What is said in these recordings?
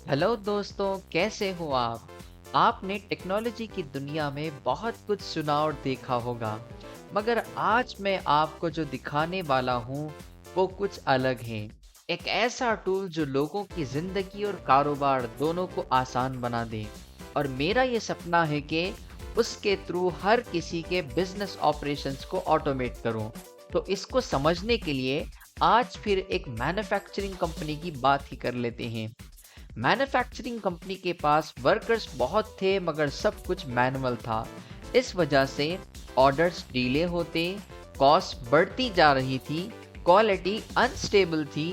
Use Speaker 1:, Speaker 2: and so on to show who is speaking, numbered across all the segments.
Speaker 1: Hello दोस्तों, कैसे हो आप? आपने टेक्नोलॉजी की दुनिया में बहुत कुछ सुना और देखा होगा, मगर आज मैं आपको जो दिखाने वाला हूँ, वो कुछ अलग है। एक ऐसा टूल जो लोगों की ज़िंदगी और कारोबार दोनों को आसान बना दे। और मेरा ये सपना है कि उसके थ्रू हर किसी के बिजनेस ऑपरेशंस को ऑटोमेट करूँ। तो इसको समझने के लिए आज फिर एक मैन्युफैक्चरिंग कंपनी की बात ही कर लेते हैं। मैन्युफैक्चरिंग कंपनी के पास वर्कर्स बहुत थे, मगर सब कुछ मैनुअल था। इस वजह से ऑर्डर्स डिले होते, कॉस्ट बढ़ती जा रही थी, क्वालिटी अनस्टेबल थी,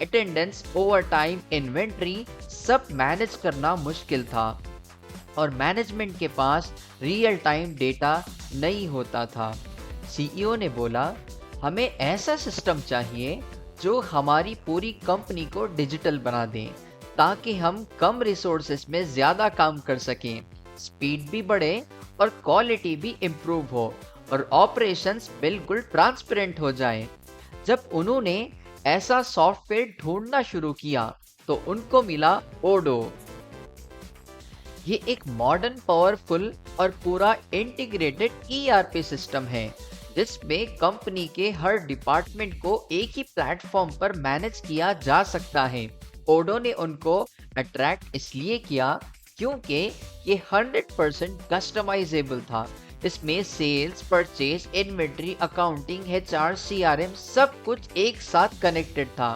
Speaker 1: अटेंडेंस, ओवरटाइम, इन्वेंट्री सब मैनेज करना मुश्किल था। और मैनेजमेंट के पास रियल टाइम डेटा नहीं होता था। सीईओ ने बोला, हमें ऐसा सिस्टम चाहिए जो हमारी पूरी कंपनी को डिजिटल बना दे, ताकि हम कम रिसोर्सेज में ज़्यादा काम कर सकें, स्पीड भी बढ़े और क्वालिटी भी इम्प्रूव हो और ऑपरेशंस बिल्कुल ट्रांसपेरेंट हो जाए। जब उन्होंने ऐसा सॉफ्टवेयर ढूंढना शुरू किया, तो उनको मिला ओडो। ये एक मॉडर्न, पावरफुल और पूरा इंटीग्रेटेड ईआरपी सिस्टम है, जिसमें कंपनी के हर डिपार्टमेंट को एक ही प्लेटफॉर्म पर मैनेज किया जा सकता है। ओडो ने उनको अट्रैक्ट इसलिए किया क्योंकि ये 100% कस्टमाइजेबल था। इसमें sales, purchase, inventory, accounting, HR, CRM सब कुछ एक साथ कनेक्टेड था।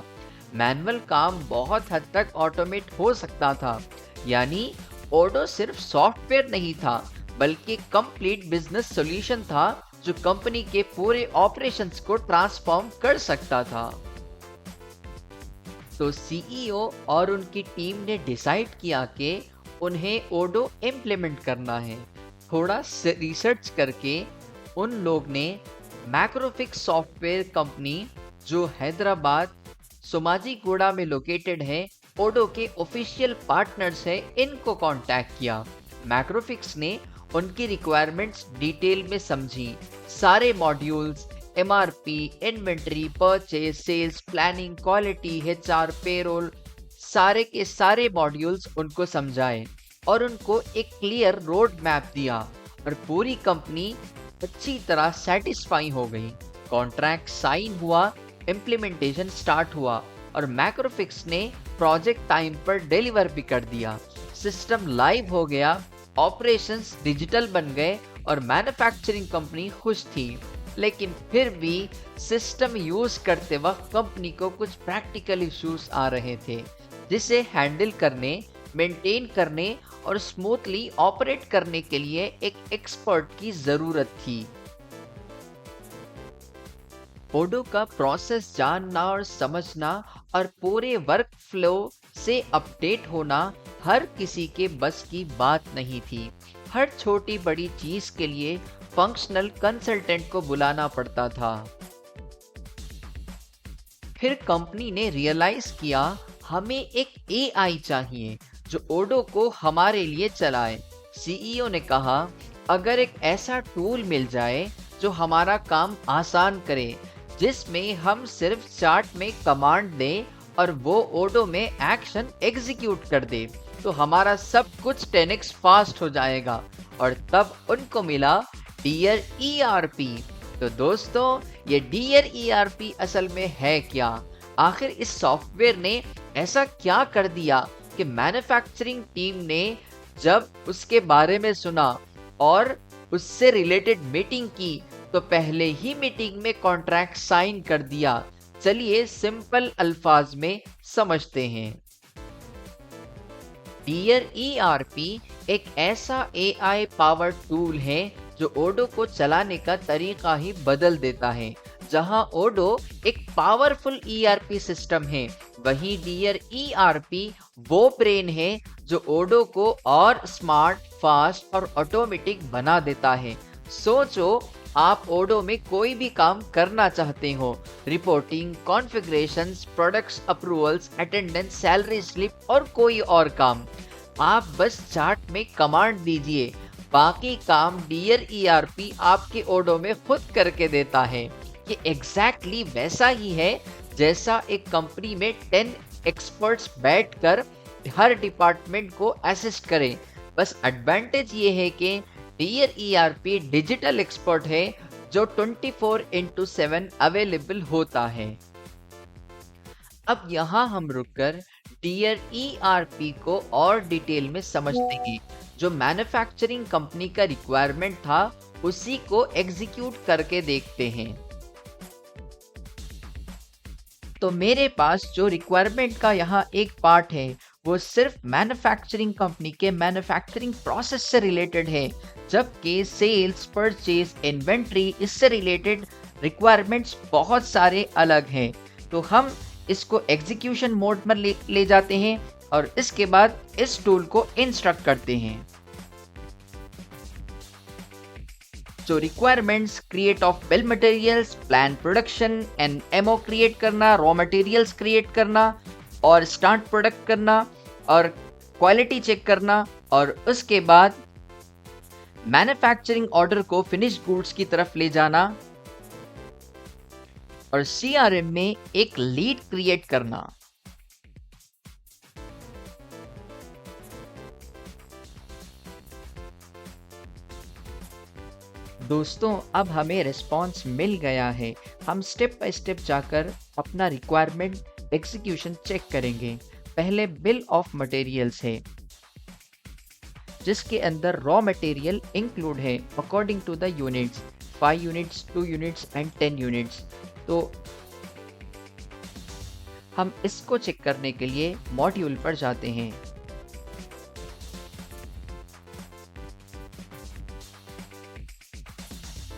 Speaker 1: मैनुअल काम बहुत हद तक ऑटोमेट हो सकता था। यानी ओडो सिर्फ सॉफ्टवेयर नहीं था, बल्कि कंप्लीट बिजनेस सॉल्यूशन था जो कंपनी के पूरे ऑपरेशंस को ट्रांसफॉर्म कर सकता था। तो सीईओ और उनकी टीम ने डिसाइड किया कि उन्हें ओडो इम्प्लीमेंट करना है। थोड़ा रिसर्च करके उन लोग ने मैक्रोफिक्स सॉफ्टवेयर कंपनी, जो हैदराबाद सोमाजीगुड़ा में लोकेटेड है, ओडो के ऑफिशियल पार्टनर्स है, इनको कांटेक्ट किया। मैक्रोफिक्स ने उनकी रिक्वायरमेंट्स डिटेल में समझी। सारे modules, MRP, inventory, purchase, sales, planning, quality, HR, payroll, सारे के सारे मॉड्यूल्स उनको समझाए और उनको एक क्लियर रोड मैप दिया। और पूरी कंपनी अच्छी तरह सेटिस्फाई हो गई। कॉन्ट्रैक्ट साइन हुआ, इम्प्लीमेंटेशन स्टार्ट हुआ और मैक्रोफिक्स ने प्रोजेक्ट टाइम पर डिलीवर भी कर दिया। सिस्टम लाइव हो गया, ऑपरेशंस डिजिटल बन गए और मैन्युफैक्चरिंग कंपनी खुश थी। लेकिन फिर भी सिस्टम यूज करते वक्त कंपनी को कुछ प्रैक्टिकल इश्यूज आ रहे थे, जिसे हैंडल करने, मेंटेन करने और स्मूथली ऑपरेट करने के लिए एक एक्सपर्ट की जरूरत थी। ओडो का प्रोसेस जानना और समझना और पूरे वर्क फ्लो से अपडेट होना हर किसी के बस की बात नहीं थी। हर छोटी बड़ी चीज के लिए फंक्शनल कंसल्टेंट को बुलाना पड़ता था। फिर कंपनी ने रियलाइज किया, हमें एक एआई चाहिए जो ओडो को हमारे लिए चलाए। सीईओ ने कहा, अगर एक ऐसा टूल मिल जाए जो हमारा काम आसान करे, जिसमें हम सिर्फ चार्ट में कमांड दें और वो ओडो में एक्शन एग्जीक्यूट कर दे, तो हमारा सब कुछ 10x फास्ट हो जाएगा। और तब उनको मिला डियर ईआरपी। तो दोस्तों, ये डियर ईआरपी असल में है क्या? आखिर इस सॉफ्टवेयर ने ऐसा क्या कर दिया कि मैन्युफैक्चरिंग टीम ने जब उसके बारे में सुना और उससे रिलेटेड मीटिंग की, तो पहले ही मीटिंग में कॉन्ट्रैक्ट साइन कर दिया। चलिए सिंपल अल्फाज में समझते हैं। डियर ईआरपी एक ऐसा एआई पावर्ड टूल है जो ओडो को चलाने का तरीका ही बदल देता है। जहां ओडो एक पावरफुल ईआरपी सिस्टम है, वहीं डियर ईआरपी वो ब्रेन है जो ओडो को और स्मार्ट, फास्ट और ऑटोमेटिक बना देता है। सोचो, आप ओडो में कोई भी काम करना चाहते हो, reporting, configurations, products approvals, attendance, salary slip और कोई और काम, आप बस चार्ट में कमांड दीजिए, बाकी काम डियर ईआरपी आपके ओडो में खुद करके देता है। ये एग्जैक्टली वैसा ही है जैसा एक कंपनी में 10 एक्सपर्ट्स बैठकर हर डिपार्टमेंट को असिस्ट करे। बस एडवांटेज ये है कि टीयर ईआरपी डिजिटल एक्सपर्ट है जो 24/7 अवेलेबल होता है। अब यहाँ हम रुककर टीयर ईआरपी को और डिटेल में समझ लेंगे। जो मैन्युफैक्चरिंग कंपनी का रिक्वायरमेंट था उसी को एग्जीक्यूट करके देखते हैं। तो मेरे पास जो रिक्वायरमेंट का यहाँ एक पार्ट है वो सिर्फ मैन्युफैक्चरिंग कंपनी के मैन्युफैक्चरिंग प्रोसेस से रिलेटेड है, जबकि सेल्स, परचेज, इन्वेंट्री इससे रिलेटेड रिक्वायरमेंट्स बहुत सारे अलग हैं। तो हम इसको एग्जीक्यूशन मोड में ले जाते हैं और इसके बाद इस टूल को इंस्ट्रक्ट करते हैं। जो requirements create of bill materials, plan production and MO create करना, रॉ मटेरियल्स क्रिएट करना और स्टार्ट प्रोडक्ट करना और क्वालिटी चेक करना और उसके बाद मैन्युफैक्चरिंग ऑर्डर को फिनिश गुड्स की तरफ ले जाना और सीआरएम में एक लीड क्रिएट करना। दोस्तों, अब हमें रिस्पॉन्स मिल गया है। हम स्टेप बाय स्टेप जाकर अपना रिक्वायरमेंट एग्जीक्यूशन चेक करेंगे। पहले बिल ऑफ मटेरियल्स है जिसके अंदर रॉ मटेरियल इंक्लूड है according to the units, 5 units, 2 units and 10 units. तो हम इसको चेक करने के लिए मॉड्यूल पर जाते हैं।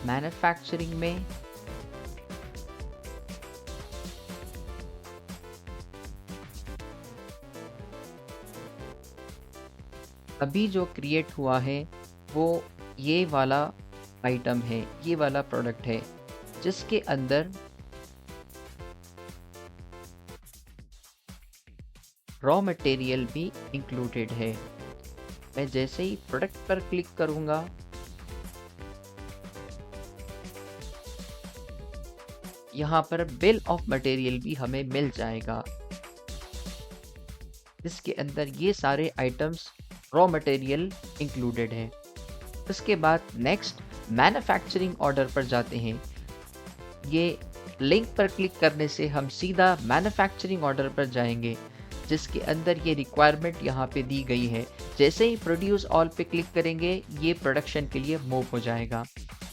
Speaker 1: मैन्युफैक्चरिंग में अभी जो क्रिएट हुआ है वो ये वाला आइटम है, ये वाला प्रोडक्ट है जिसके अंदर रॉ मटेरियल भी इंक्लूडेड है। मैं जैसे ही प्रोडक्ट पर क्लिक करूंगा यहाँ पर बिल ऑफ मटेरियल भी हमें मिल जाएगा। इसके अंदर ये सारे आइटम्स रॉ मटेरियल इंक्लूडेड है। उसके बाद नेक्स्ट मैन्युफैक्चरिंग ऑर्डर पर जाते हैं। ये लिंक पर क्लिक करने से हम सीधा मैन्युफैक्चरिंग ऑर्डर पर जाएंगे जिसके अंदर ये रिक्वायरमेंट यहाँ पे दी गई है। जैसे ही प्रोड्यूस ऑल पे क्लिक करेंगे ये प्रोडक्शन के लिए मूव हो जाएगा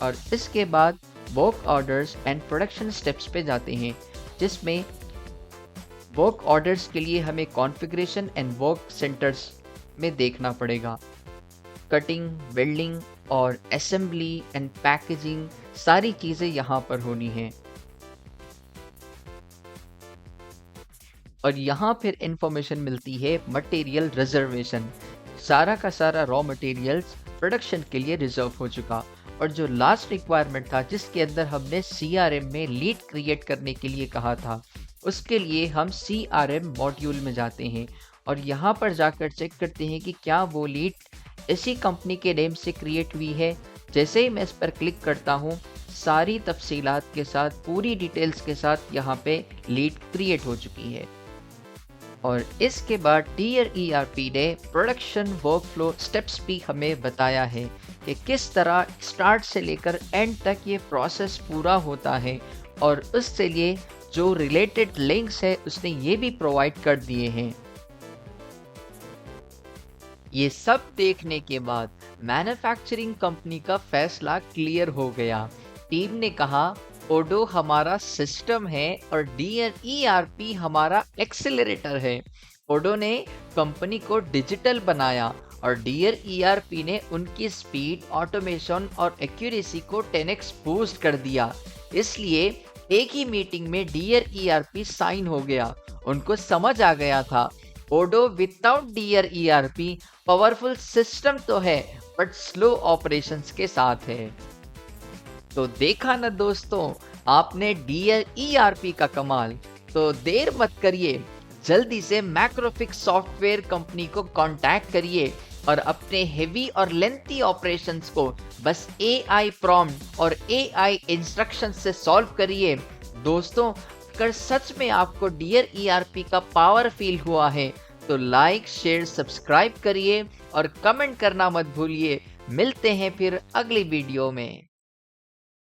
Speaker 1: और इसके बाद work orders and production steps पे जाते हैं जिसमें वर्क ऑर्डर्स के लिए हमें कॉन्फ़िगरेशन एंड वर्क सेंटर्स में देखना पड़ेगा। कटिंग, वेल्डिंग और असेंबली एंड पैकेजिंग सारी चीज़ें यहाँ पर होनी हैं। और यहाँ फिर इंफॉर्मेशन मिलती है मटेरियल रिजर्वेशन। सारा का सारा रॉ मटेरियल्स प्रोडक्शन के लिए रिजर्व हो चुका। और जो लास्ट रिक्वायरमेंट था जिसके अंदर हमने सीआरएम में लीड क्रिएट करने के लिए कहा था, उसके लिए हम सीआरएम मॉड्यूल में जाते हैं और यहाँ पर जाकर चेक करते हैं कि क्या वो लीड इसी कंपनी के नेम से क्रिएट हुई है। जैसे ही मैं इस पर क्लिक करता हूँ सारी तफसीलात के साथ, पूरी डिटेल्स के साथ यहाँ पे लीड क्रिएट हो चुकी है। और इसके बाद टीयर ईआरपी ने प्रोडक्शन वर्कफ्लो स्टेप्स भी हमें बताया है कि किस तरह स्टार्ट से लेकर एंड तक ये प्रोसेस पूरा होता है और उससे लिए जो रिलेटेड लिंक्स है उसने ये भी प्रोवाइड कर दिए हैं। ये सब देखने के बाद मैन्युफैक्चरिंग कंपनी का फैसला क्लियर हो गया। टीम ने कहा ओडो हमारा सिस्टम है और ईआरपी हमारा एक्सेलरेटर है। ओडो ने कंपनी को डिजिटल बनाया और ईआरपी ने उनकी स्पीड, ऑटोमेशन और एक्यूरेसी को 10x बूस्ट कर दिया। इसलिए एक ही मीटिंग में ईआरपी साइन हो गया। उनको समझ आ गया था ओडो विदाउट ईआरपी पावरफुल सिस्टम तो है बट स्लो ऑपरेशंस के साथ है। तो देखा ना दोस्तों, आपने ईआरपी का कमाल। तो देर मत करिए, जल्दी से मैक्रोफिक्स सॉफ्टवेयर कंपनी को कांटेक्ट करिए और अपने हेवी और लेंथी ऑपरेशंस को बस एआई प्रॉम्प्ट और एआई इंस्ट्रक्शन से सॉल्व करिए। दोस्तों, अगर सच में आपको ईआरपी का पावर फील हुआ है तो लाइक, शेयर, सब्सक्राइब करिए और कमेंट करना मत भूलिए। मिलते हैं फिर अगली वीडियो में।